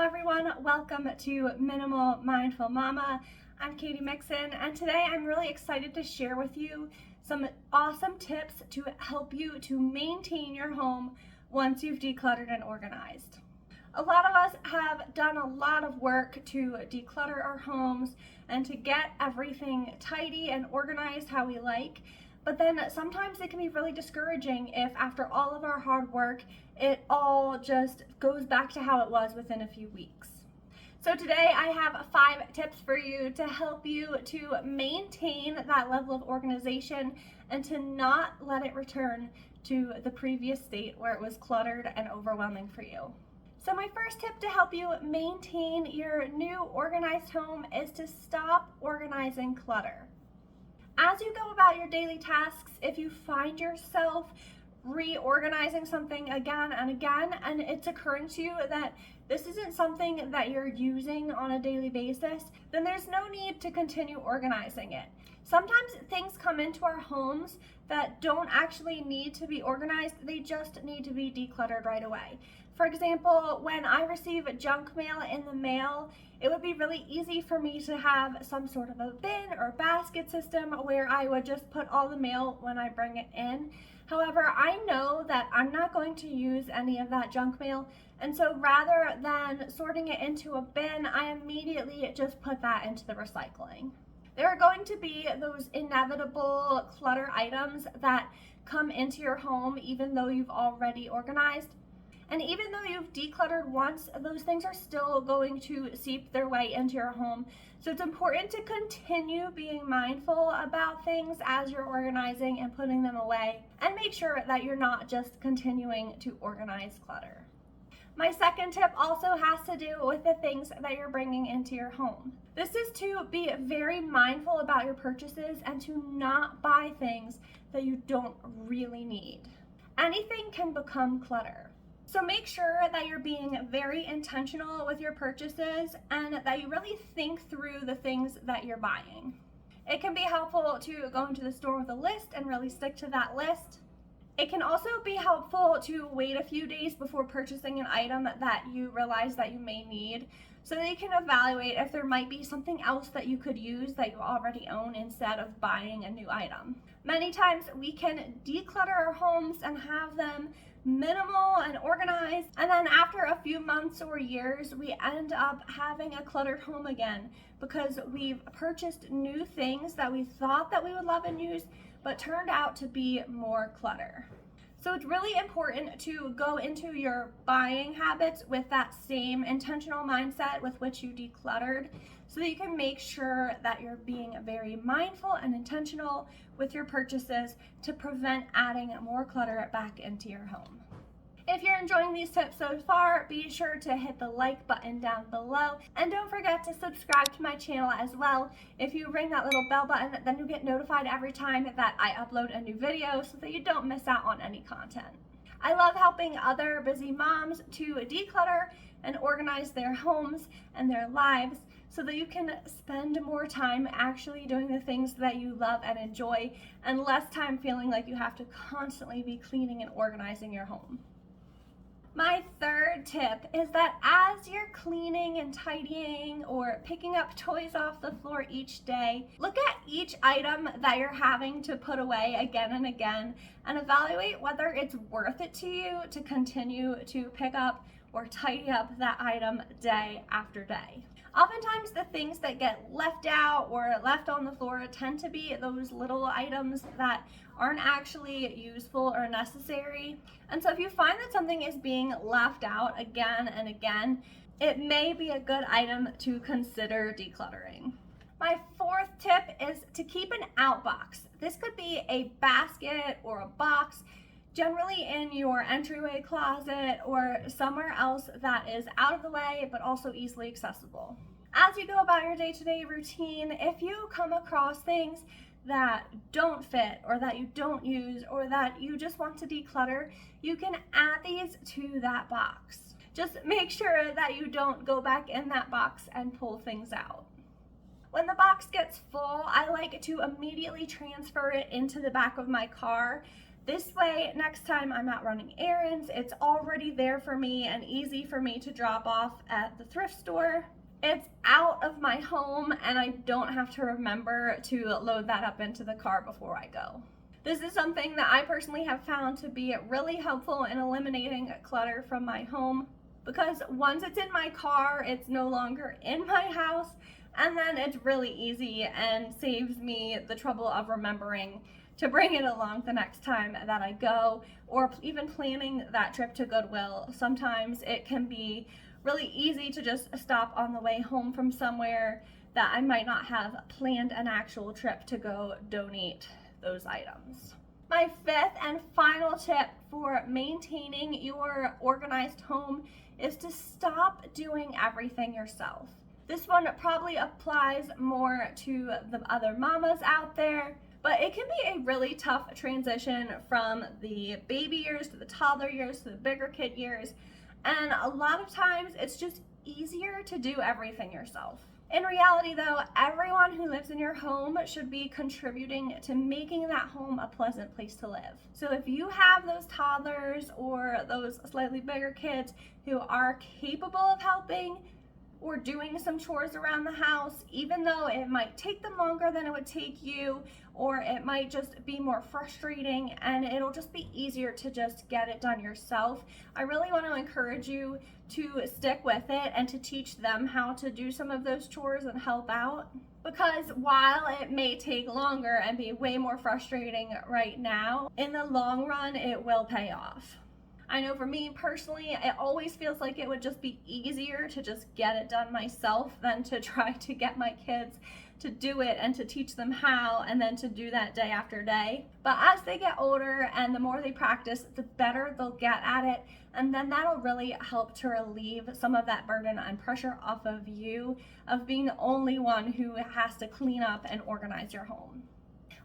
everyone, welcome to Minimal Mindful Mama. I'm Katie Mixon, and today I'm really excited to share with you some awesome tips to help you to maintain your home once you've decluttered and organized. A lot of us have done a lot of work to declutter our homes and to get everything tidy and organized how we like. But then sometimes it can be really discouraging if after all of our hard work, it all just goes back to how it was within a few weeks. So today I have 5 tips for you to help you to maintain that level of organization and to not let it return to the previous state where it was cluttered and overwhelming for you. So my first tip to help you maintain your new organized home is to stop organizing clutter. As you go about your daily tasks, if you find yourself reorganizing something again and again, and it's occurring to you that this isn't something that you're using on a daily basis, then there's no need to continue organizing it. Sometimes things come into our homes that don't actually need to be organized, they just need to be decluttered right away. For example, when I receive junk mail in the mail, it would be really easy for me to have some sort of a bin or basket system where I would just put all the mail when I bring it in. However, I know that I'm not going to use any of that junk mail, and so rather than sorting it into a bin, I immediately just put that into the recycling. There are going to be those inevitable clutter items that come into your home even though you've already organized. And even though you've decluttered once, those things are still going to seep their way into your home. So it's important to continue being mindful about things as you're organizing and putting them away, and make sure that you're not just continuing to organize clutter. My second tip also has to do with the things that you're bringing into your home. This is to be very mindful about your purchases and to not buy things that you don't really need. Anything can become clutter. So make sure that you're being very intentional with your purchases and that you really think through the things that you're buying. It can be helpful to go into the store with a list and really stick to that list. It can also be helpful to wait a few days before purchasing an item that you realize that you may need, so that you can evaluate if there might be something else that you could use that you already own instead of buying a new item. Many times we can declutter our homes and have them minimal and organized, and then after a few months or years we end up having a cluttered home again because we've purchased new things that we thought that we would love and use but turned out to be more clutter. So it's really important to go into your buying habits with that same intentional mindset with which you decluttered, so that you can make sure that you're being very mindful and intentional with your purchases to prevent adding more clutter back into your home. If you're enjoying these tips so far, be sure to hit the like button down below, and don't forget to subscribe to my channel as well. If you ring that little bell button, then you'll get notified every time that I upload a new video so that you don't miss out on any content. I love helping other busy moms to declutter and organize their homes and their lives so that you can spend more time actually doing the things that you love and enjoy, and less time feeling like you have to constantly be cleaning and organizing your home. My third tip is that as you're cleaning and tidying or picking up toys off the floor each day, look at each item that you're having to put away again and again and evaluate whether it's worth it to you to continue to pick up or tidy up that item day after day. Oftentimes the things that get left out or left on the floor tend to be those little items that aren't actually useful or necessary. And so if you find that something is being left out again and again, it may be a good item to consider decluttering. My fourth tip is to keep an outbox. This could be a basket or a box, generally in your entryway closet or somewhere else that is out of the way but also easily accessible. As you go about your day-to-day routine, if you come across things that don't fit or that you don't use or that you just want to declutter, you can add these to that box. Just make sure that you don't go back in that box and pull things out. When the box gets full, I like to immediately transfer it into the back of my car. This way, next time I'm not running errands, it's already there for me and easy for me to drop off at the thrift store. It's out of my home and I don't have to remember to load that up into the car before I go. This is something that I personally have found to be really helpful in eliminating clutter from my home, because once it's in my car, it's no longer in my house, and then it's really easy and saves me the trouble of remembering to bring it along the next time that I go, or even planning that trip to Goodwill. Sometimes it can be really easy to just stop on the way home from somewhere that I might not have planned an actual trip to go donate those items. My fifth and final tip for maintaining your organized home is to stop doing everything yourself. This one probably applies more to the other mamas out there, but it can be a really tough transition from the baby years to the toddler years to the bigger kid years, and a lot of times it's just easier to do everything yourself. In reality though, everyone who lives in your home should be contributing to making that home a pleasant place to live. So if you have those toddlers or those slightly bigger kids who are capable of helping or doing some chores around the house, even though it might take them longer than it would take you, or it might just be more frustrating and it'll just be easier to just get it done yourself, I really want to encourage you to stick with it and to teach them how to do some of those chores and help out. Because while it may take longer and be way more frustrating right now, in the long run it will pay off. I know for me personally, it always feels like it would just be easier to just get it done myself than to try to get my kids to do it and to teach them how and then to do that day after day. But as they get older and the more they practice, the better they'll get at it. And then that'll really help to relieve some of that burden and pressure off of you of being the only one who has to clean up and organize your home.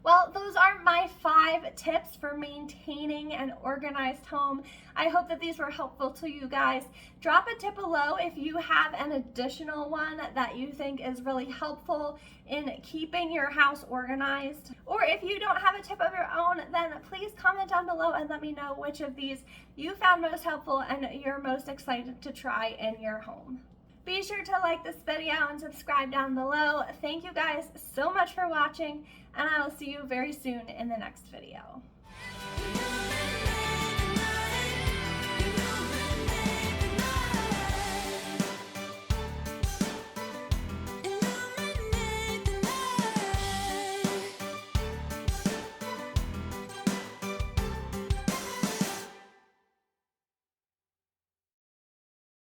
Well, those are my 5 tips for maintaining an organized home. I hope that these were helpful to you guys. Drop a tip below if you have an additional one that you think is really helpful in keeping your house organized. Or if you don't have a tip of your own, then please comment down below and let me know which of these you found most helpful and you're most excited to try in your home. Be sure to like this video and subscribe down below. Thank you guys so much for watching, and I will see you very soon in the next video.